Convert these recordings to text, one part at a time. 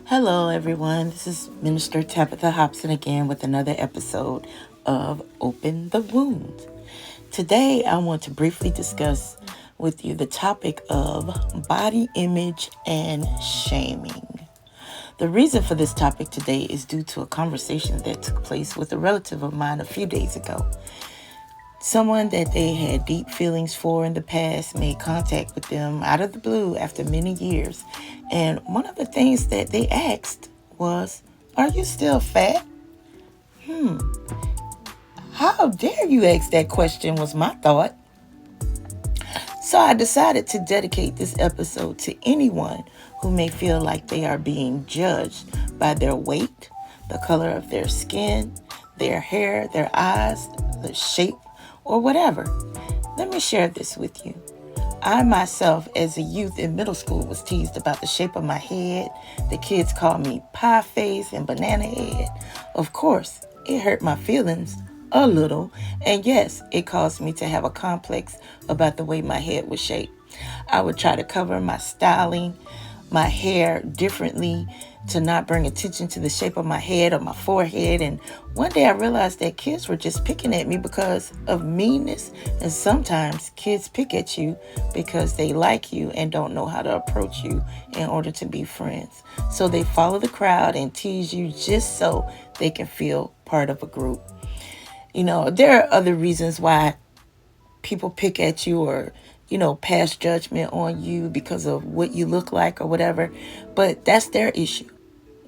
Hello, everyone. This is Minister Tabitha Hobson again with another episode of Open the Wound. Today, I want to briefly discuss with you the topic of body image and shaming. The reason for this topic today is due to a conversation that took place with a relative of mine a few days ago. Someone that they had deep feelings for in the past made contact with them out of the blue after many years. And one of the things that they asked was, "Are you still fat?" How dare you ask that question was my thought. So I decided to dedicate this episode to anyone who may feel like they are being judged by their weight, the color of their skin, their hair, their eyes, the shape, or whatever. Let me share this with you. I myself, as a youth in middle school, was teased about the shape of my head. The kids called me pie face and banana head. Of course, it hurt my feelings a little, and yes, it caused me to have a complex about the way my head was shaped. I would try to cover my styling, my hair differently to not bring attention to the shape of my head or my forehead. And one day I realized that kids were just picking at me because of meanness. And sometimes kids pick at you because they like you and don't know how to approach you in order to be friends. So they follow the crowd and tease you just so they can feel part of a group. You know, there are other reasons why people pick at you or pass judgment on you because of what you look like or whatever, but that's their issue.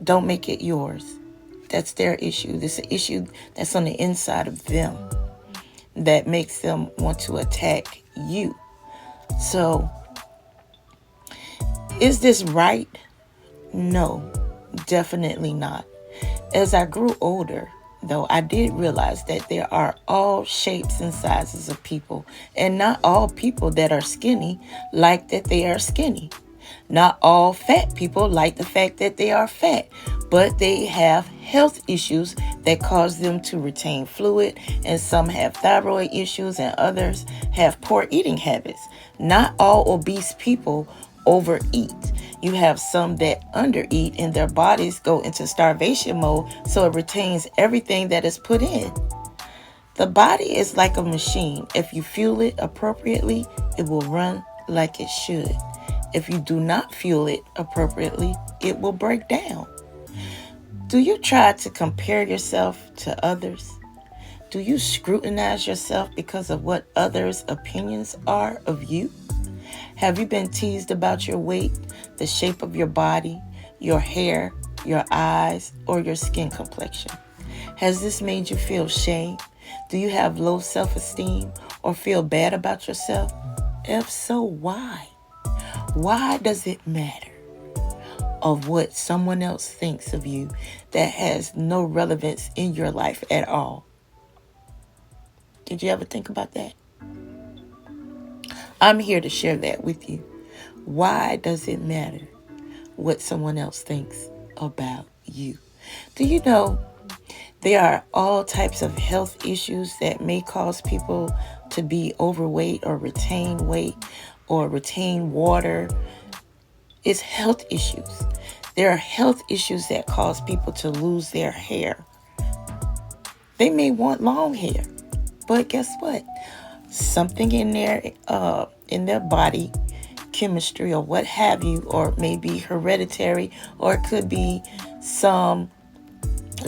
Don't make it yours. That's their issue. This is an issue that's on the inside of them that makes them want to attack you. So, is this right? No, definitely not. As I grew older, though, I did realize that there are all shapes and sizes of people, and not all people that are skinny like that they are skinny. Not all fat people like the fact that they are fat, but they have health issues that cause them to retain fluid, and some have thyroid issues and others have poor eating habits. Not all obese people overeat. You have some that undereat and their bodies go into starvation mode, so it retains everything that is put in. The body is like a machine. If you fuel it appropriately, it will run like it should. If you do not fuel it appropriately, it will break down. Do you try to compare yourself to others? Do you scrutinize yourself because of what others' opinions are of you? Have you been teased about your weight, the shape of your body, your hair, your eyes, or your skin complexion? Has this made you feel shame? Do you have low self-esteem or feel bad about yourself? If so, why? Why does it matter of what someone else thinks of you that has no relevance in your life at all? Did you ever think about that? I'm here to share that with you. Why does it matter what someone else thinks about you? Do you know there are all types of health issues that may cause people to be overweight or retain weight or retain water? It's health issues. There are health issues that cause people to lose their hair. They may want long hair, but guess what? Something in their body, chemistry or what have you, or maybe hereditary, or it could be some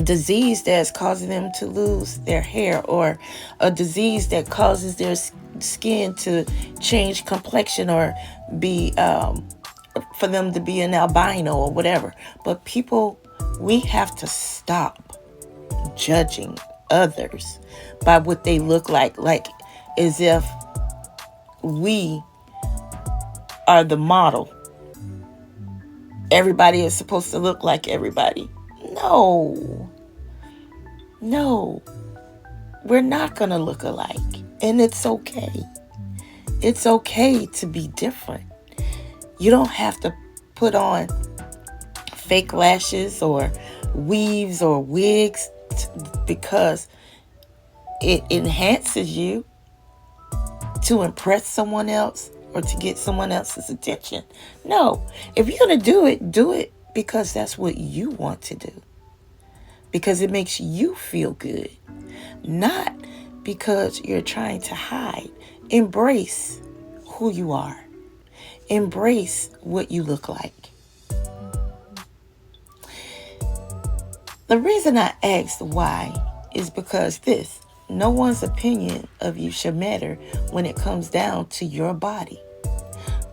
disease that's causing them to lose their hair, or a disease that causes their skin to change complexion or be for them to be an albino or whatever. But people, we have to stop judging others by what they look like as if we are the model. Everybody is supposed to look like everybody. No, we're not going to look alike. And it's okay. It's okay to be different. You don't have to put on fake lashes or weaves or wigs because it enhances you to impress someone else or to get someone else's attention. No, if you're going to do it because that's what you want to do. Because it makes you feel good. Not because you're trying to hide. Embrace who you are. Embrace what you look like. The reason I asked why is because no one's opinion of you should matter when it comes down to your body.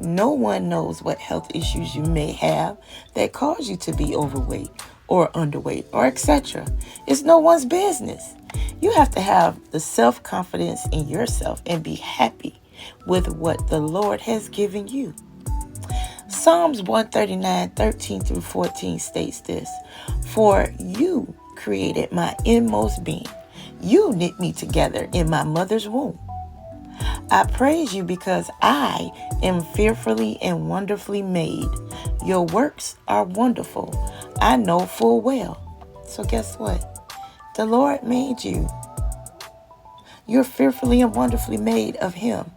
No one knows what health issues you may have that cause you to be overweight or underweight or etc. It's no one's business. You have to have the self-confidence in yourself and be happy with what the Lord has given you. Psalms 139:13-14 states this: "For you created my inmost being. You knit me together in my mother's womb. I praise you because I am fearfully and wonderfully made. Your works are wonderful. I know full well." So guess what? The Lord made you. You're fearfully and wonderfully made of Him.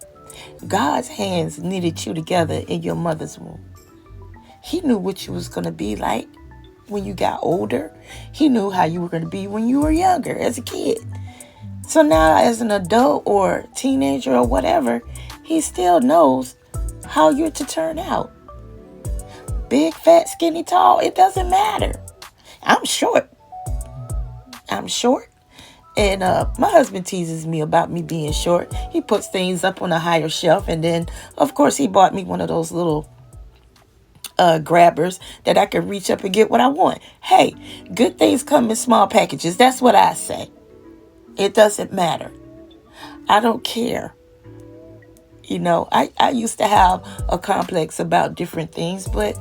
God's hands knitted you together in your mother's womb. He knew what you was going to be like when you got older. He knew how you were going to be when you were younger, as a kid. So now as an adult or teenager or whatever, He still knows how you're to turn out. Big, fat, skinny, tall, it doesn't matter. I'm short. And my husband teases me about me being short. He puts things up on a higher shelf. And then, of course, he bought me one of those little grabbers that I can reach up and get what I want. Hey, good things come in small packages. That's what I say. It doesn't matter. I don't care. You know, I used to have a complex about different things, but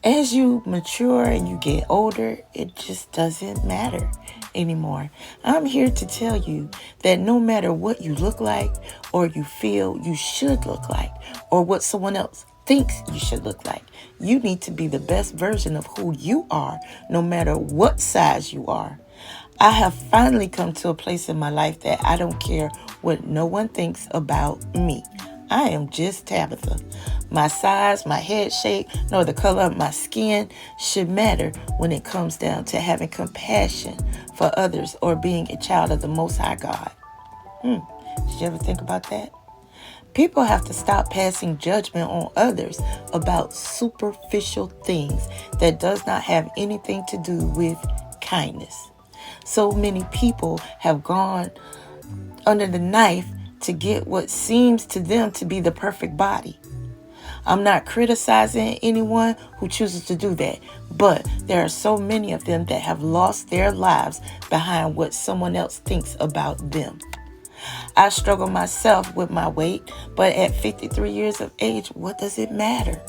as you mature and you get older, it just doesn't matter anymore. I'm here to tell you that no matter what you look like or you feel you should look like or what someone else thinks you should look like, you need to be the best version of who you are, no matter what size you are. I have finally come to a place in my life that I don't care what no one thinks about me. I am just Tabitha. My size, my head shape, nor the color of my skin should matter when it comes down to having compassion for others or being a child of the Most High God. Did you ever think about that? People have to stop passing judgment on others about superficial things that does not have anything to do with kindness. So many people have gone under the knife to get what seems to them to be the perfect body. I'm not criticizing anyone who chooses to do that, but there are so many of them that have lost their lives behind what someone else thinks about them. I struggle myself with my weight, but at 53 years of age, what does it matter?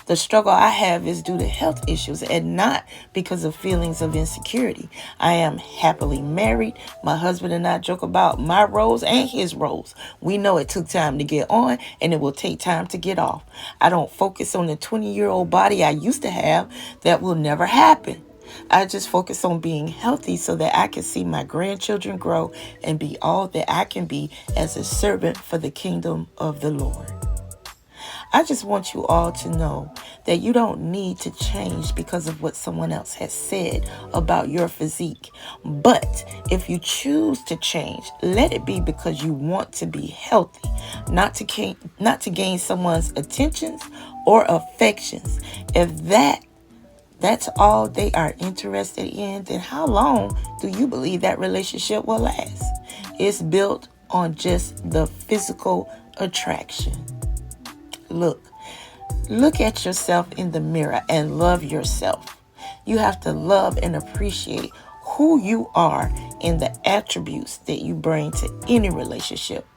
The struggle I have is due to health issues and not because of feelings of insecurity. I am happily married. My husband and I joke about my roles and his roles. We know it took time to get on and it will take time to get off. I don't focus on the 20-year-old body I used to have. That will never happen. I just focus on being healthy so that I can see my grandchildren grow and be all that I can be as a servant for the kingdom of the Lord. I just want you all to know that you don't need to change because of what someone else has said about your physique. But if you choose to change, let it be because you want to be healthy, not to gain someone's attentions or affections. If that's all they are interested in, then how long do you believe that relationship will last? It's built on just the physical attraction. Look at yourself in the mirror and love yourself. You have to love and appreciate who you are and the attributes that you bring to any relationship.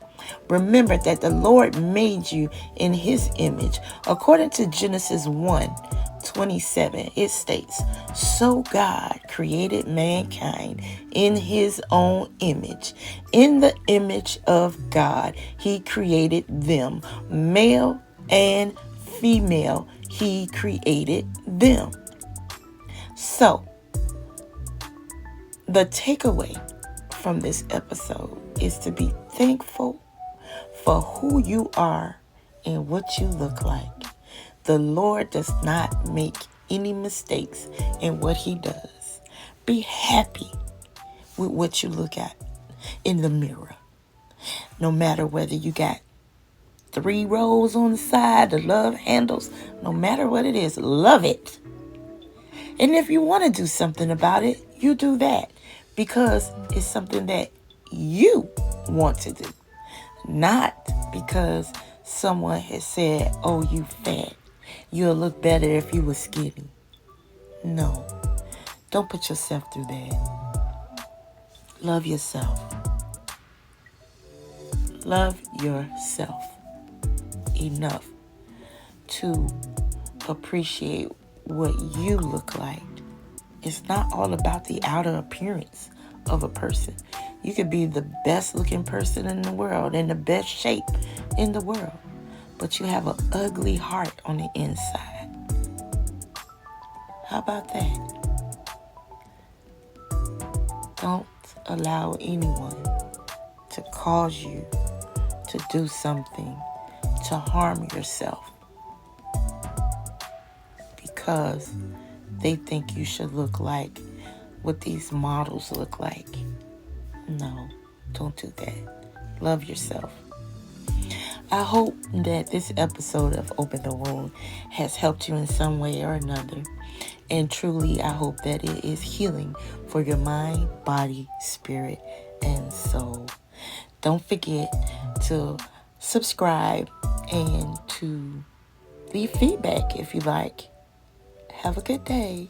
Remember that the Lord made you in His image. According to Genesis 1:27, it states, "So God created mankind in His own image. In the image of God, He created them. Male and female, He created them." So, the takeaway from this episode is to be thankful for who you are and what you look like. The Lord does not make any mistakes in what he does. Be happy with what you look at in the mirror. No matter whether you got 3 rows on the side, the love handles, no matter what it is, love it. And if you want to do something about it, you do that because it's something that you want to do. Not because someone has said, oh, you fat. You'll look better if you were skinny. No, don't put yourself through that. Love yourself. Love yourself enough to appreciate what you look like. It's not all about the outer appearance of a person. You could be the best looking person in the world, in the best shape in the world, but you have an ugly heart on the inside. How about that? Don't allow anyone to cause you to do something to harm yourself because they think you should look like what these models look like. No, don't do that. Love yourself. I hope that this episode of Open the Wound has helped you in some way or another. And truly, I hope that it is healing for your mind, body, spirit, and soul. Don't forget to subscribe and to leave feedback if you like. Have a good day.